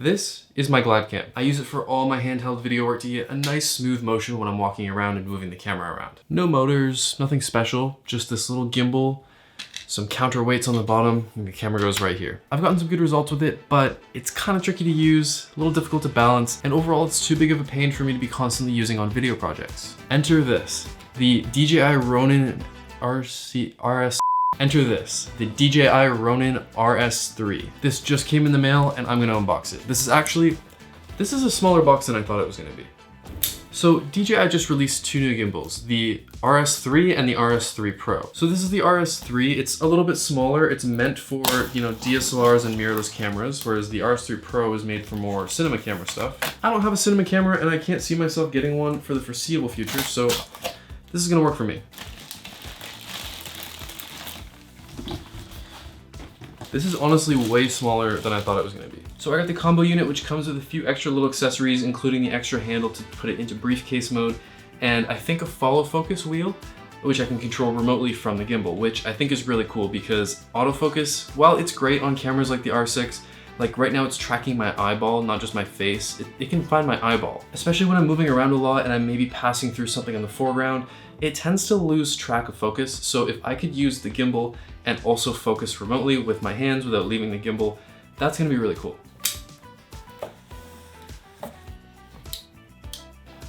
This is my glide cam. I use it for all my handheld video work to get a nice smooth motion when I'm walking around and moving the camera around. No motors, nothing special, just this little gimbal, some counterweights on the bottom, and the camera goes right here. I've gotten some good results with it, but it's kind of tricky to use, a little difficult to balance, and overall it's too big of a pain for me to be constantly using on video projects. Enter this, the DJI Ronin RS. Enter this, the DJI Ronin RS3. This just came in the mail and I'm gonna unbox it. This is a smaller box than I thought it was gonna be. So DJI just released two new gimbals, the RS3 and the RS3 Pro. So this is the RS3, it's a little bit smaller. It's meant for, DSLRs and mirrorless cameras, whereas the RS3 Pro is made for more cinema camera stuff. I don't have a cinema camera and I can't see myself getting one for the foreseeable future, so this is gonna work for me. This is honestly way smaller than I thought it was gonna be. So I got the combo unit, which comes with a few extra little accessories, including the extra handle to put it into briefcase mode, and I think a follow focus wheel, which I can control remotely from the gimbal, which I think is really cool because autofocus, while it's great on cameras like the R6, like right now it's tracking my eyeball, not just my face. It can find my eyeball. Especially when I'm moving around a lot and I'm maybe passing through something in the foreground, it tends to lose track of focus. So if I could use the gimbal and also focus remotely with my hands without leaving the gimbal, that's gonna be really cool.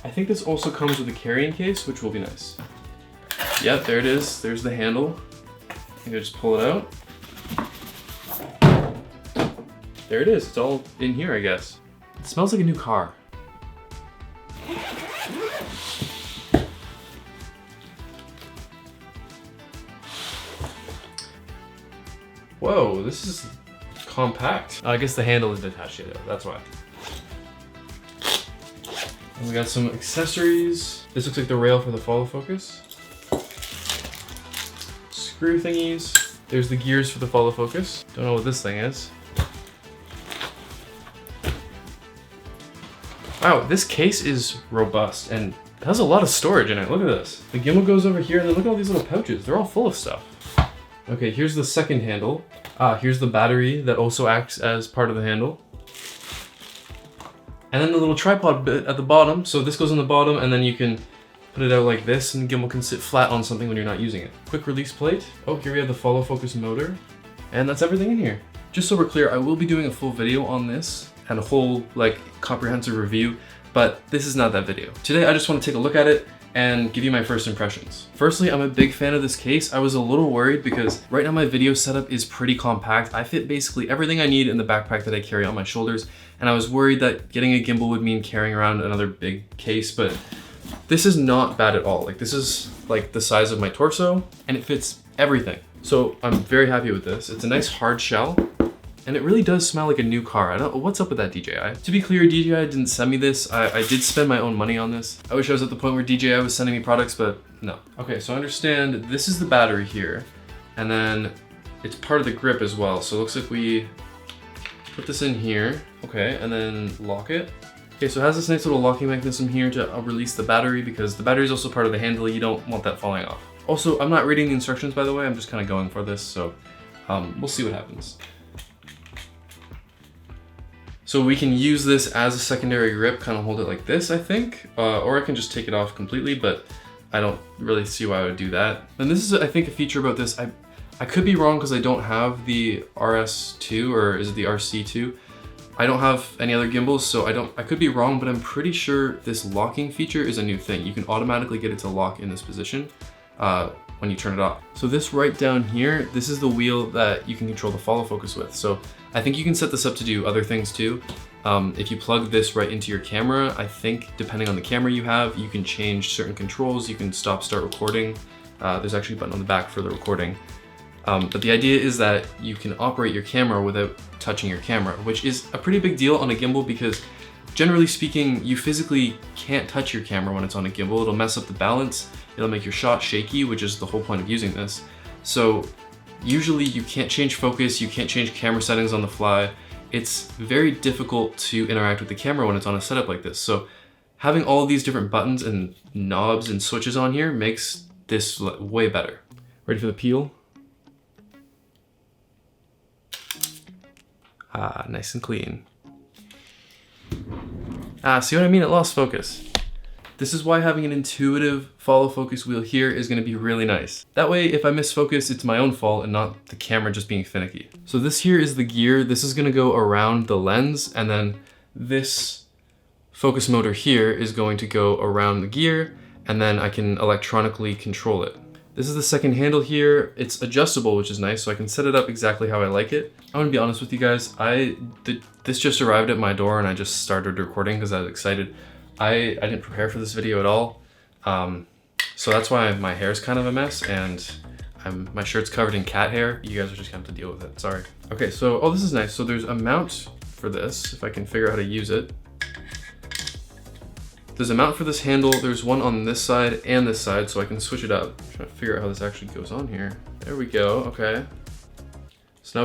I think this also comes with a carrying case, which will be nice. Yep, there it is. There's the handle. I think I just pull it out. There it is. It's all in here, I guess. It smells like a new car. Whoa, this is compact. I guess the handle is detached yet, that's why. And we got some accessories. This looks like the rail for the follow focus. Screw thingies. There's the gears for the follow focus. Don't know what this thing is. Wow, this case is robust and it has a lot of storage in it. Look at this. The gimbal goes over here and then look at all these little pouches. They're all full of stuff. Okay, here's the second handle. Here's the battery that also acts as part of the handle. And then the little tripod bit at the bottom. So this goes on the bottom and then you can put it out like this and the gimbal can sit flat on something when you're not using it. Quick release plate. Oh, here we have the follow focus motor. And that's everything in here. Just so we're clear, I will be doing a full video on this and a whole comprehensive review, but this is not that video. Today I just want to take a look at it and give you my first impressions. Firstly, I'm a big fan of this case. I was a little worried because right now my video setup is pretty compact. I fit basically everything I need in the backpack that I carry on my shoulders, and I was worried that getting a gimbal would mean carrying around another big case, but this is not bad at all. This is like the size of my torso and it fits everything. So I'm very happy with this. It's a nice hard shell. And it really does smell like a new car. I don't know what's up with that DJI. To be clear, DJI didn't send me this. I did spend my own money on this. I wish I was at the point where DJI was sending me products, but no. Okay, so I understand this is the battery here, and then it's part of the grip as well. So it looks like we put this in here, okay, and then lock it. Okay, so it has this nice little locking mechanism here to release the battery because the battery is also part of the handle. You don't want that falling off. Also, I'm not reading the instructions, by the way. I'm just kind of going for this, so we'll see what happens. So we can use this as a secondary grip, kind of hold it like this, I think, or I can just take it off completely, but I don't really see why I would do that. And this is, I think, a feature about this. I could be wrong because I don't have the RS2, or is it the RC2? I don't have any other gimbals, so I could be wrong, but I'm pretty sure this locking feature is a new thing. You can automatically get it to lock in this position when you turn it off. So this right down here, this is the wheel that you can control the follow focus with. So I think you can set this up to do other things too. If you plug this right into your camera, I think depending on the camera you have, you can change certain controls. You can stop, start recording. There's actually a button on the back for the recording. But the idea is that you can operate your camera without touching your camera, which is a pretty big deal on a gimbal because generally speaking, you physically can't touch your camera when it's on a gimbal. It'll mess up the balance. It'll make your shot shaky, which is the whole point of using this. So usually you can't change focus, you can't change camera settings on the fly. It's very difficult to interact with the camera when it's on a setup like this. So having all these different buttons and knobs and switches on here makes this way better. Ready for the peel? Ah, nice and clean. See what I mean? It lost focus. This is why having an intuitive follow focus wheel here is gonna be really nice. That way, if I miss focus, it's my own fault and not the camera just being finicky. So this here is the gear. This is gonna go around the lens, and then this focus motor here is going to go around the gear, and then I can electronically control it. This is the second handle here. It's adjustable, which is nice, so I can set it up exactly how I like it. I'm gonna be honest with you guys. This just arrived at my door and I just started recording because I was excited. I didn't prepare for this video at all. So that's why my hair's kind of a mess and my shirt's covered in cat hair. You guys are just gonna have to deal with it, sorry. Okay, so, oh, this is nice. So there's a mount for this, if I can figure out how to use it. There's a mount for this handle. There's one on this side and this side, so I can switch it up. I'm trying to figure out how this actually goes on here. There we go, okay. So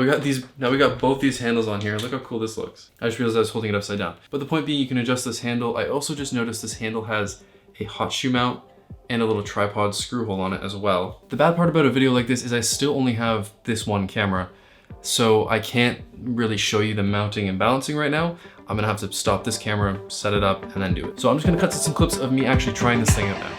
now we got both these handles on here. Look how cool this looks. I just realized I was holding it upside down. But the point being, you can adjust this handle. I also just noticed this handle has a hot shoe mount and a little tripod screw hole on it as well. The bad part about a video like this is I still only have this one camera, so I can't really show you the mounting and balancing right now. I'm gonna have to stop this camera, set it up, and then do it. So I'm just gonna cut to some clips of me actually trying this thing out now.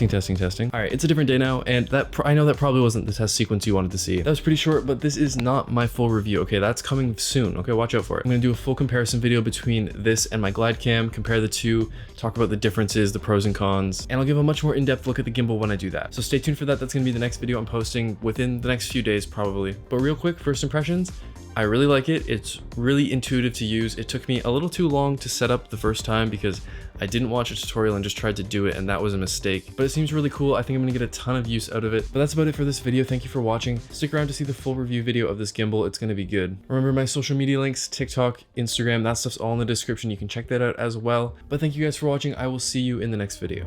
Testing. All right, it's a different day now, and I know that probably wasn't the test sequence you wanted to see. That was pretty short, but this is not my full review, okay? That's coming soon, okay? Watch out for it. I'm gonna do a full comparison video between this and my glide cam, compare the two, talk about the differences, the pros and cons, and I'll give a much more in-depth look at the gimbal when I do that. So stay tuned for that. That's gonna be the next video I'm posting within the next few days, probably. But real quick, first impressions, I really like it. It's really intuitive to use. It took me a little too long to set up the first time because I didn't watch a tutorial and just tried to do it, and that was a mistake. But it seems really cool. I think I'm gonna get a ton of use out of it. But that's about it for this video. Thank you for watching. Stick around to see the full review video of this gimbal. It's gonna be good. Remember my social media links, TikTok, Instagram, that stuff's all in the description. You can check that out as well. But thank you guys for watching. I will see you in the next video.